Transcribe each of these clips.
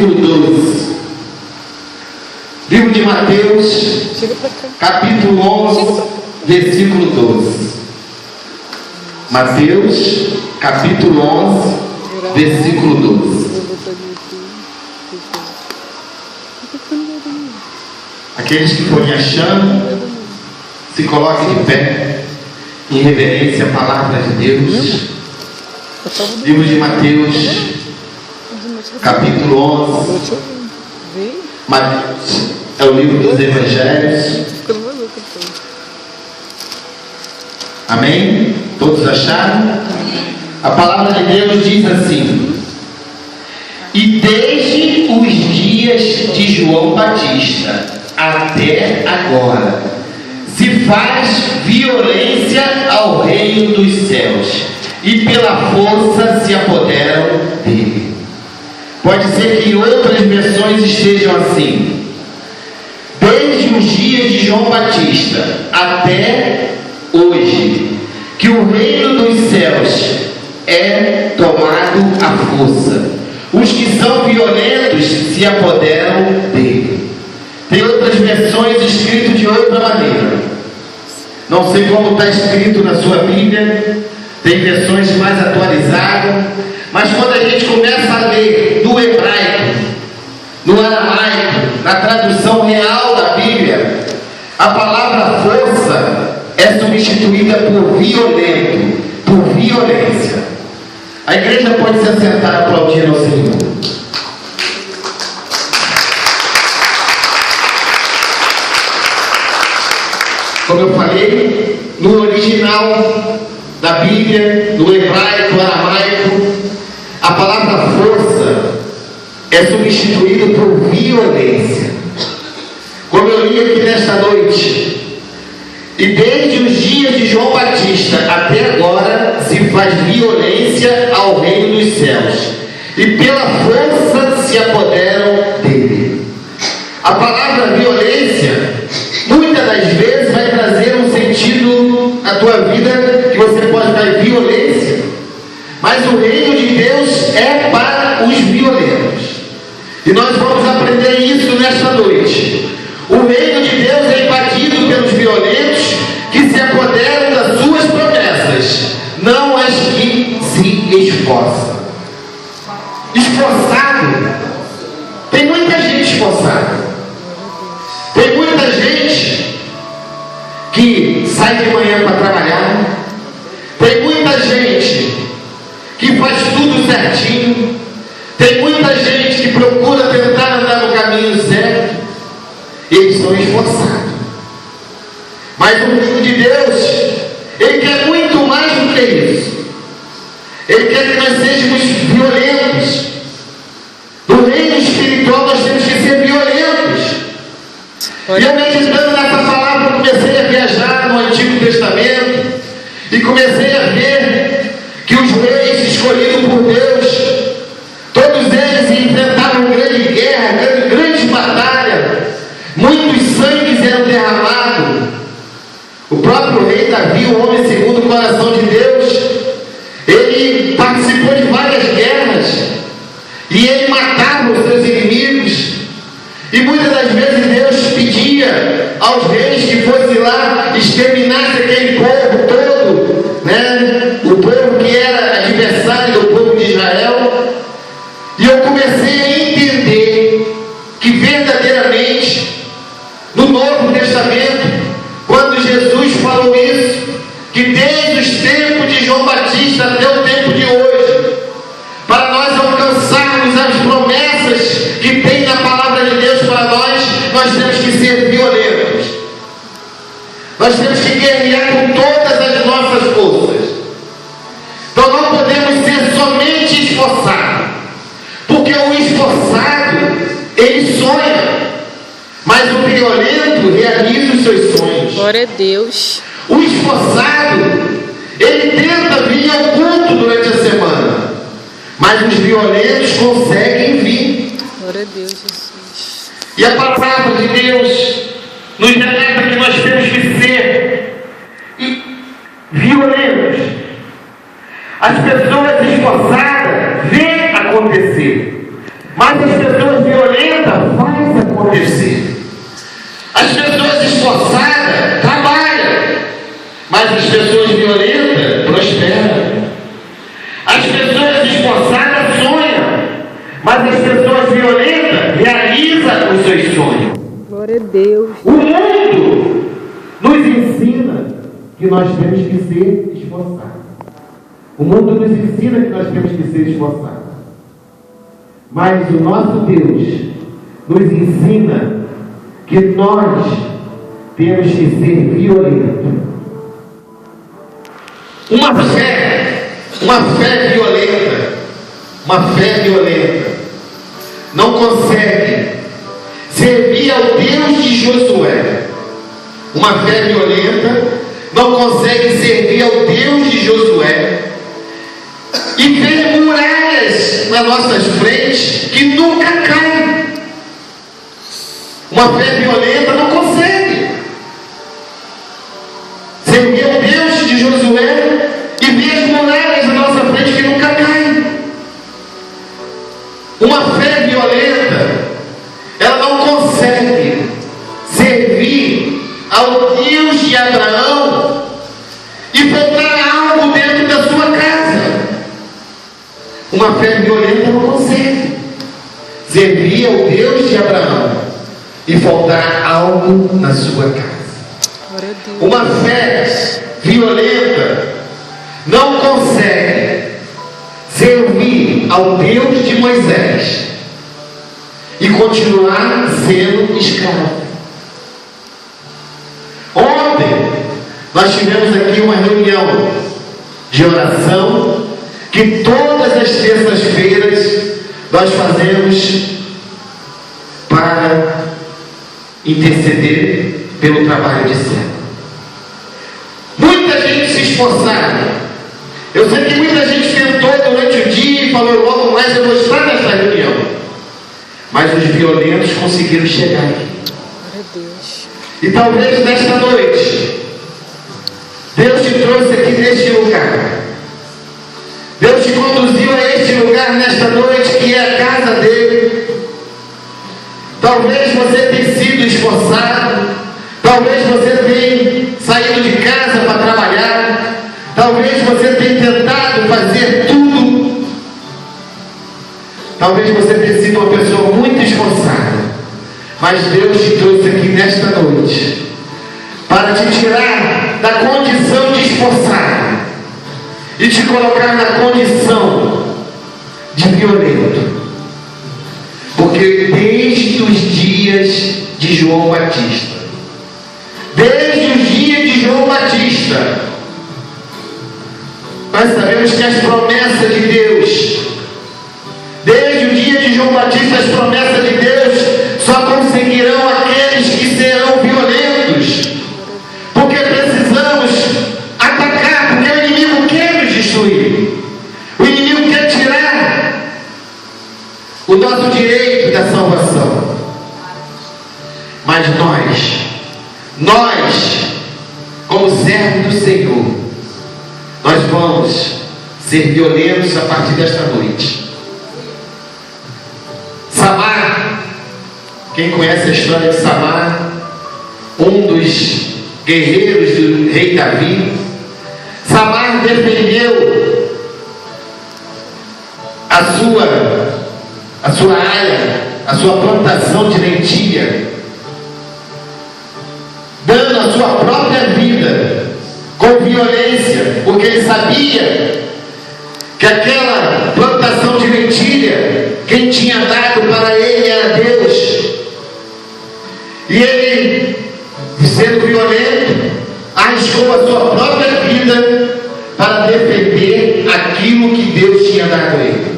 versículo 12. Livro de Mateus, capítulo 11, versículo 12. Mateus, capítulo 11, versículo 12. Aqueles que forem achando, se coloquem de pé, em reverência à palavra de Deus. Livro de Mateus, capítulo 11. Mateus é o livro dos Evangelhos. Amém? Todos acharam? A palavra de Deus diz assim: e desde os dias de João Batista até agora se faz violência ao reino dos céus, e pela força se apoderam dele. Pode ser que outras versões estejam assim: desde os dias de João Batista até hoje, que o reino dos céus é tomado à força. Os que são violentos se apoderam dele. Tem outras versões escritas de outra maneira. Não sei como está escrito na sua Bíblia. Tem versões mais atualizadas. Mas quando a gente começa a ler no hebraico, no aramaico, na tradução real da Bíblia, a palavra força é substituída por violento, por violência. A igreja pode se assentar aplaudindo ao Senhor. Como eu falei, no original da Bíblia, no hebraico, aramaico, a palavra força é substituída por violência. Como eu li aqui nesta noite, e desde os dias de João Batista até agora se faz violência ao reino dos céus, e pela força se apoderam dele. A palavra violência, muitas das vezes, vai trazer um sentido na tua vida que você pode dar violência, mas o reino de Deus é para os violentos. E nós vamos aprender isso nesta noite. O reino de Deus é invadido pelos violentos que se apoderam das suas promessas, não as que se esforçam. Esforçado. Tem muita gente esforçada. Tem muita gente que sai de manhã para trabalhar. Tem muita gente que faz tudo certinho. Tem muita gente que procura tentar andar no caminho certo. Eles são esforçados. Mas o reino de Deus, Ele quer muito mais do que isso. Ele quer que nós sejamos violentos. No reino espiritual nós temos que ser violentos. E eu meditando nessa palavra, eu comecei a viajar no Antigo Testamento e comecei a ver que os reis escolhidos por Deus, todos eles enfrentavam grande guerra, grande batalha. Muitos sangues eram derramados. O próprio rei Davi, o homem segundo o coração de Deus, ele participou de várias guerras e ele matava os seus inimigos. E muitas das vezes Deus pedia aos reis que fosse lá, exterminasse aquele povo todo, né? O povo que era adversário do povo de Israel. E eu comecei a entender que verdadeiramente no Novo Testamento, quando Jesus falou isso, que desde os tempos de João Batista até o tempo de hoje, para nós alcançarmos as promessas que tem na palavra de Deus para nós temos que ser violentos. Nós temos que guerrear com todas as nossas forças. Então não podemos ser somente esforçados, porque o esforçado, ele sonha, mas o violento realiza os seus sonhos. Glória a Deus. O esforçado, ele tenta vir ao culto durante a semana, mas os violentos conseguem vir. Glória a Deus, Jesus. E a palavra de Deus nos relata que nós temos que ser violentos. As pessoas esforçadas veem acontecer, mas as pessoas acontecer. As pessoas esforçadas trabalham, mas as pessoas violentas prosperam. As pessoas esforçadas sonham, mas as pessoas violentas realizam os seus sonhos. Glória a Deus. O mundo nos ensina que nós temos que ser esforçados. O mundo nos ensina que nós temos que ser esforçados. Mas o nosso Deus nos ensina que nós temos que ser violentos. Uma fé violenta não consegue servir ao Deus de Josué. Uma fé violenta não consegue servir ao Deus de Josué e ver muralhas nas nossas frentes que nunca caem. Uma fé violenta não consegue servir ao Deus de Josué e ver as muralhas na nossa frente que nunca caem. Uma fé violenta, ela não consegue servir ao Deus de Abraão e faltar algo dentro da sua casa. Uma fé violenta não consegue servir ao Deus de Abraão e faltar algo na sua casa. Uma fé violenta não consegue servir ao Deus de Moisés e continuar sendo escravo. Ontem nós tivemos aqui uma reunião de oração que todas as terças-feiras nós fazemos para interceder pelo trabalho de célula. Muita gente se esforçaram. Eu sei que muita gente tentou durante o dia e falou: logo mais eu vou estar nessa reunião. Mas os violentos conseguiram chegar aqui. E talvez nesta noite Deus te trouxe aqui neste lugar. Deus te conduziu a este lugar nesta noite, que é a casa dele. Talvez você tenha sido esforçado, talvez você tenha saído de casa para trabalhar, talvez você tenha tentado fazer tudo, talvez você tenha sido uma pessoa muito esforçada, mas Deus te trouxe aqui nesta noite para te tirar da condição de esforçado e te colocar na condição de violento. Porque desde os dias de João Batista, nós sabemos que as promessas de Deus, desde o dia de João Batista, as promessas de Deus só conseguirão aqueles que serão violentos, porque precisamos atacar, porque o inimigo quer nos destruir, o inimigo quer tirar o nosso direito da salvação. Mas nós, como servos do Senhor, nós vamos ser violentos a partir desta noite. Samar, quem conhece a história de Samar, um dos guerreiros do rei Davi, Samar defendeu a sua área, a sua plantação de lentilha, dando a sua própria vida com violência, porque ele sabia que aquela plantação de lentilha, quem tinha dado para ele era Deus. E ele, sendo violento, arriscou a sua própria vida para defender aquilo que Deus tinha dado a ele.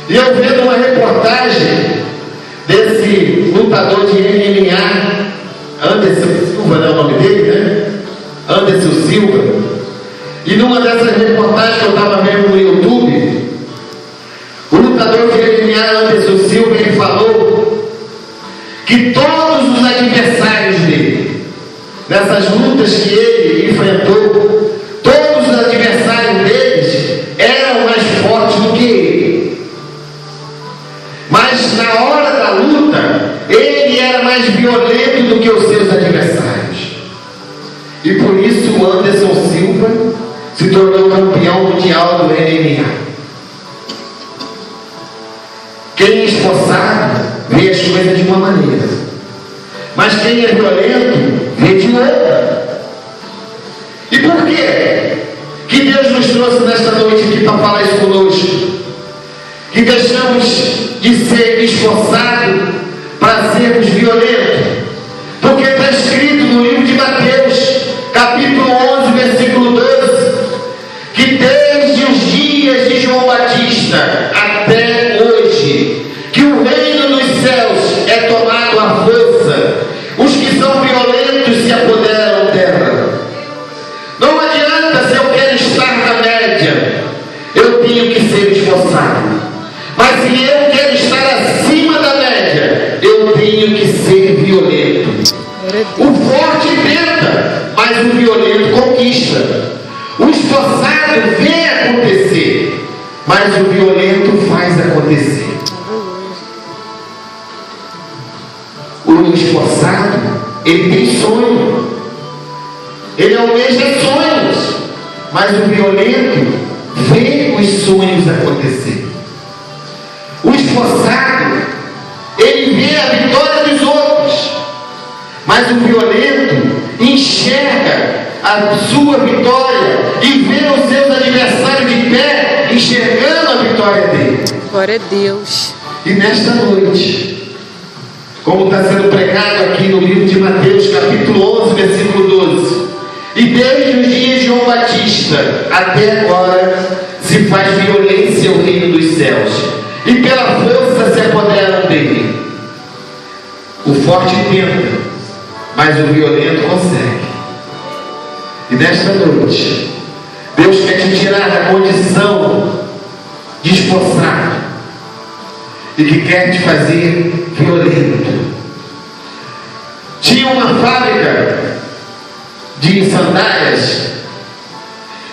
E eu vendo uma reportagem desse lutador de MMA, Anderson Silva, não é o nome dele, né? Anderson Silva. E numa dessas reportagens que eu estava vendo no YouTube, o lutador de MMA, Anderson Silva, ele falou que todos os adversários dele, nessas lutas que ele enfrentou, todos os adversários deles eram mais fortes do que ele. Mas na hora da luta, ele mais violento do que os seus adversários. E por isso o Anderson Silva se tornou campeão mundial do MMA. Quem é esforçado vê as coisas de uma maneira, mas quem é violento vê de outra. E por quê que Deus nos trouxe nesta noite aqui para falar isso conosco? Que deixamos de ser esforçados para sermos violentos? Porque está escrito no livro de Mateus, capítulo 11, versículo 12, que desde os dias de João Batista até hoje, que o reino dos céus é tomado à força, os que são violentos se apoderam dela. Não adianta, se eu quero estar na média, eu tenho que ser esforçado. Mas se eu quero estar acima da média, eu tenho que ser violento. O forte tenta, mas o violento conquista. O esforçado vê acontecer, mas o violento faz acontecer. O esforçado, ele tem sonho, ele almeja sonhos, mas o violento vê os sonhos acontecer. O esforçado, ele vê a vitória dos outros, mas o violento enxerga a sua vitória e vê os seus adversários de pé enxergando a vitória dele. Glória a Deus. E nesta noite, como está sendo pregado aqui no livro de Mateus, capítulo 11, versículo 12, e desde os dias de João Batista até agora se faz violência ao reino dos céus, e pela força se apoderam dele. O forte tenta, mas o violento consegue. E nesta noite, Deus quer te tirar da condição de esforçado e que quer te fazer violento. Tinha uma fábrica de sandálias,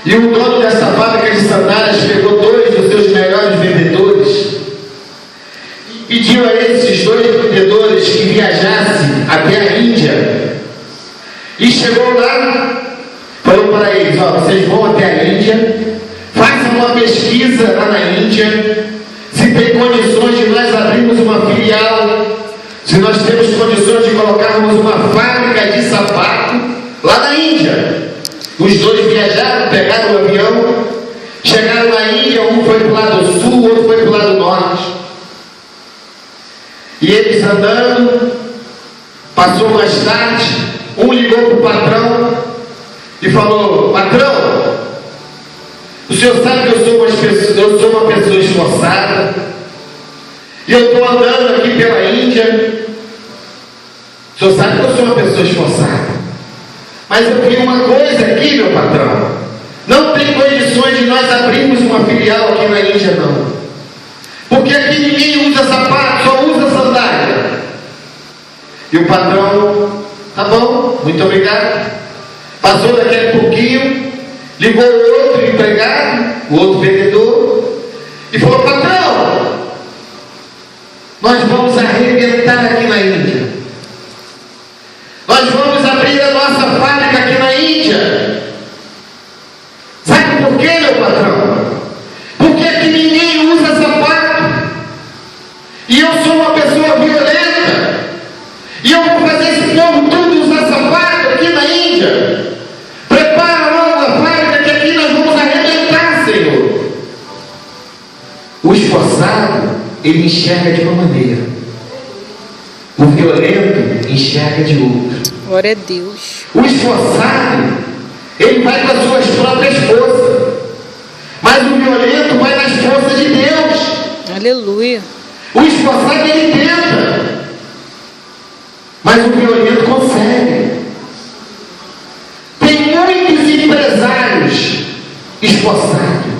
e o dono dessa fábrica de sandálias pegou 2 dos seus melhores vendedores e pediu a esses 2 vendedores que viajassem até a Índia. E chegou lá, falou para eles: ó, vocês vão até a Índia, façam uma pesquisa lá na Índia, se tem condições de nós abrirmos uma filial, se nós temos condições de colocarmos uma fábrica de sapato lá na Índia. Os 2 viajaram, pegaram o avião, chegaram na Índia, um foi para o lado sul, o outro foi para o lado norte. E eles andando, passou mais tarde, um ligou para o patrão e falou: patrão, o senhor sabe que eu sou uma pessoa esforçada, e eu estou andando aqui pela Índia. O senhor sabe que eu sou uma pessoa esforçada, mas eu vi uma coisa aqui, meu patrão, não tem condições de nós abrirmos uma filial aqui na Índia, não, porque aqui ninguém usa sapato, só usa sandália. E o patrão: tá bom, muito obrigado. Passou daquele pouquinho, ligou o outro empregado, o outro vendedor, e falou: patrão, nós vamos arrebentar aqui na Índia, nós vamos abrir a nossa fábrica aqui na Índia. Sabe por quê, meu patrão? Porque aqui ninguém usa sapato, e eu sou uma pessoa violenta, e eu vou fazer esse povo tudo usar sapato aqui na Índia. Prepara logo a fábrica, que aqui nós vamos arrebentar, Senhor. O esforçado, ele enxerga de uma maneira, o violento enxerga de outra. Glória a Deus. O esforçado, ele vai com as suas próprias forças, mas o violento vai nas forças de Deus. Aleluia. O esforçado, ele tenta, mas o violento consegue. Tem muitos empresários esforçados,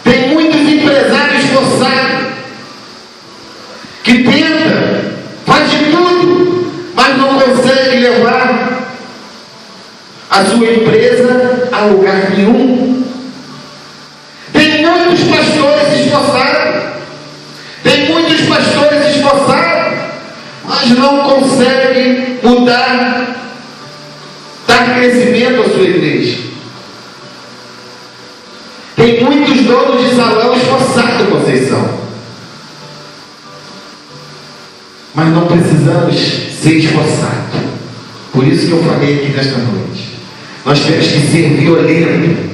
tem muitos empresários esforçados que tenta, faz de tudo, mas não consegue levar a sua empresa a lugar nenhum. Tem muitos pastores esforçados, tem muitos pastores esforçados, mas não dar crescimento à sua igreja. Tem muitos donos de salão esforçados, Conceição. Mas não precisamos ser esforçados. Por isso que eu falei aqui nesta noite. Nós temos que ser violentos.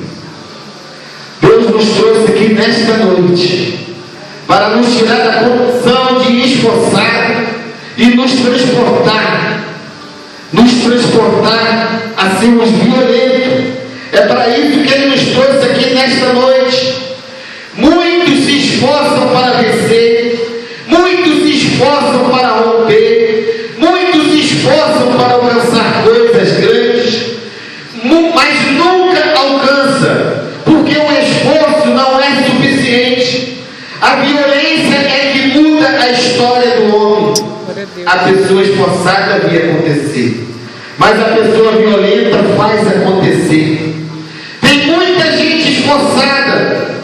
Deus nos trouxe aqui nesta noite para nos tirar da condição de esforçado e nos transportar a sermos violentos. É para isso que Ele nos trouxe aqui nesta noite. Muitos se esforçam para vencer, muitos se esforçam para romper, muitos se esforçam para alcançar coisas grandes, mas nunca alcança, porque o esforço não é suficiente. A violência é que muda a história do homem. A pessoa esforçada via acontecer, mas a pessoa violenta faz acontecer. Tem muita gente esforçada,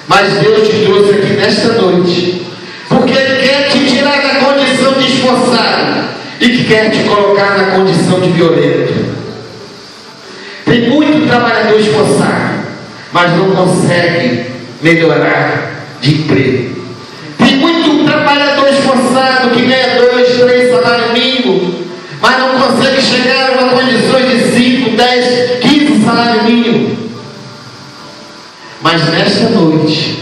mas Deus te trouxe aqui nesta noite porque Ele quer te tirar da condição de esforçado e que quer te colocar na condição de violento. Tem muito trabalhador esforçado, mas não consegue melhorar de emprego. Tem muito trabalhador esforçado que ganha 2, 3 salários mínimos, mas não consegue chegar a uma condição de 5, 10, 15 salários mínimos. Mas nesta noite,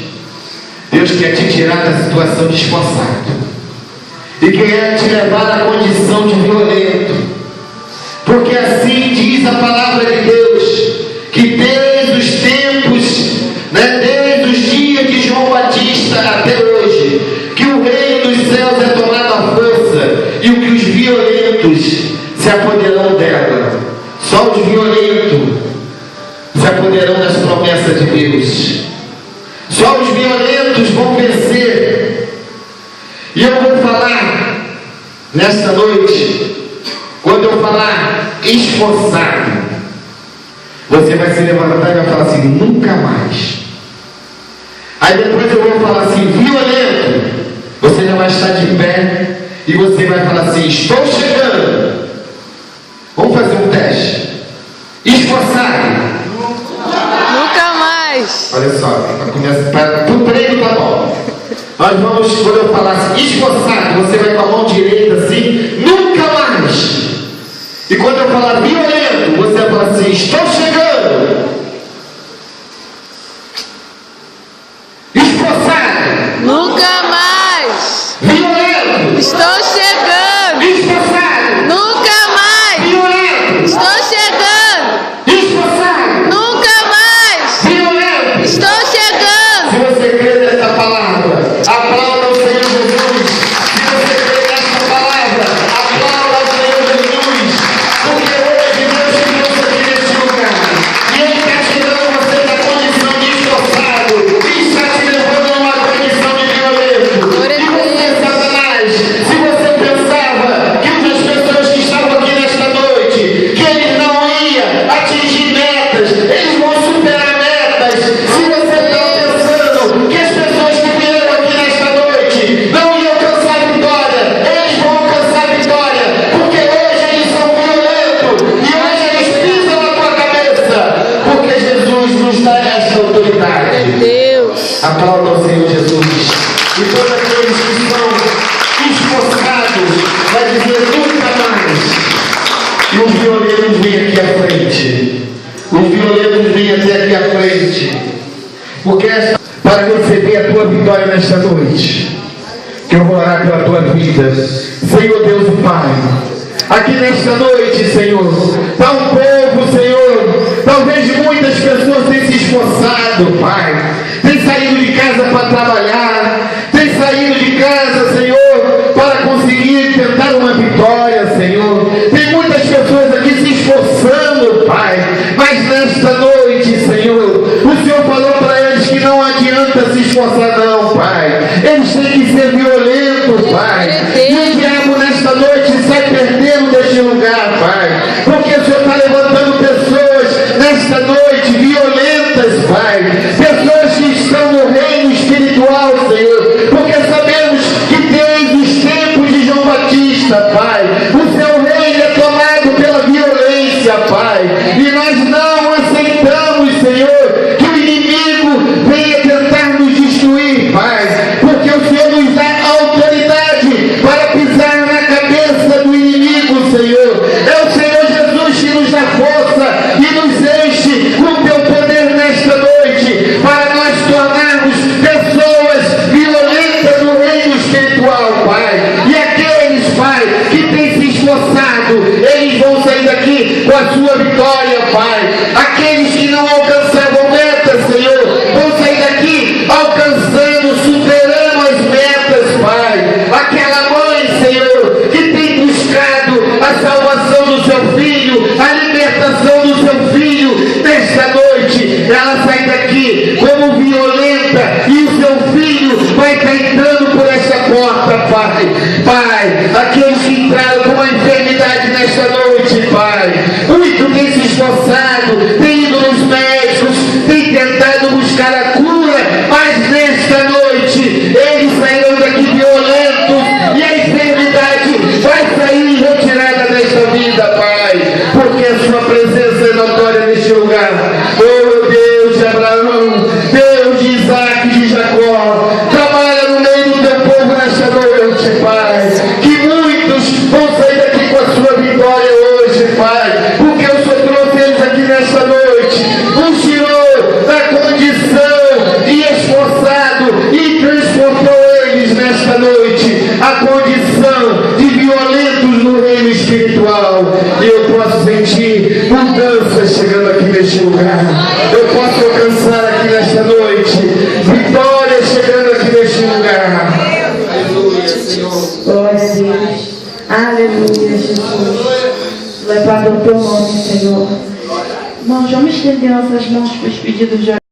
Deus quer te tirar da situação de esforçado e quer te levar à condição de violento, porque assim diz a palavra de Deus, que desde os tempos, desde os dias de João Batista até hoje, que o reino dos céus é tomado à força e que os violentos se apoderarão dela. Só os violentos se apoderarão das promessas de Deus. Só os violentos vão vencer. E eu vou falar nesta noite, quando eu falar esforçado, você vai se levantar e vai falar assim: nunca mais. Aí depois eu vou falar assim: violento, você já vai estar de pé e você vai falar assim: estou chegando. Vamos fazer um teste. Esforçado. Nunca mais. Olha só, para o treino tá bom. Nós vamos, quando eu falar assim, esforçado, você vai com a mão direita assim: nunca mais. E quando eu falar violento, você vai falar assim: estou chegando. Esforçado. Nunca mais. Violento. Estou chegando. Esforçado. Nunca mais. Violento. Estou chegando. Esforçado. Nunca mais. Violento. Estou chegando. Se você crê nessa palavra, aplauda o Senhor Jesus. Se você crê nessa palavra, aplauda o Senhor Jesus. Porque hoje Deus te trouxe aqui neste lugar. E Ele está tirando você da condição de esforçado. E está te levando a uma condição de violento. E você, Satanás, se você pensava que as pessoas que estavam aqui nesta noite, que eles não iam atingir metas, eles vão superar metas. Se você está pensando que as pessoas que vieram aqui nesta noite não iam alcançar vitória, eles vão alcançar vitória, porque hoje eles são violentos e hoje eles pisam na tua cabeça, porque Jesus nos dá esta autoridade. Deus. Aplauda ao Senhor Jesus. E todos aqueles que são esforçados vai dizer nunca mais. E os violentos vêm aqui à frente. Os violentos vêm até aqui à frente. Porque para receber a tua vitória nesta noite, que eu vou orar pela tua vida. Senhor Deus e Pai, aqui nesta noite, Senhor, está um povo, Senhor, talvez muitas pessoas tenham se esforçado, Pai, tem saído de casa para trabalhar, tem saído de casa, Senhor, para conseguir tentar uma vitória, Senhor. Tem muitas pessoas aqui se esforçando, Pai, mas nesta noite, Senhor, o Senhor falou para eles que não adianta se esforçar não, Pai. Eles têm que ser violentos, Pai. E o diabo nesta noite sai perdendo deste lugar, Pai, porque o Senhor está levantando pessoas nesta noite violentas, Pai, pessoas que estão no reino aqui como violenta e o seu filho vai estar entrando por essa porta, Pai. Pai, aqueles que entraram com uma enfermidade nesta noite, Pai, muito tem se esforçado, tem ido nos médicos, tem tentado buscar a cura, mas nesta noite eles saíram daqui violentos e a enfermidade vai sair retirada desta vida, Pai, porque a sua presença é notória neste lugar. Oh Deus de Abraão, Deus de Isaac e de Jacó, trabalha no meio do teu povo nesta noite, Pai, que muitos vão sair daqui com a sua vitória hoje, Pai, porque o Senhor trouxe eles aqui nesta noite, os tirou da condição de esforçado e transportou eles nesta noite a condição de violentos no reino espiritual. E eu posso sentir mudança chegando aqui neste lugar. Eu posso alcançar aqui nesta noite vitória chegando aqui neste lugar. Aleluia, Senhor. Glória a Deus. Aleluia, Jesus. Louvado é o teu nome, Senhor. Irmãos, vamos estender nossas mãos para os pedidos de oração.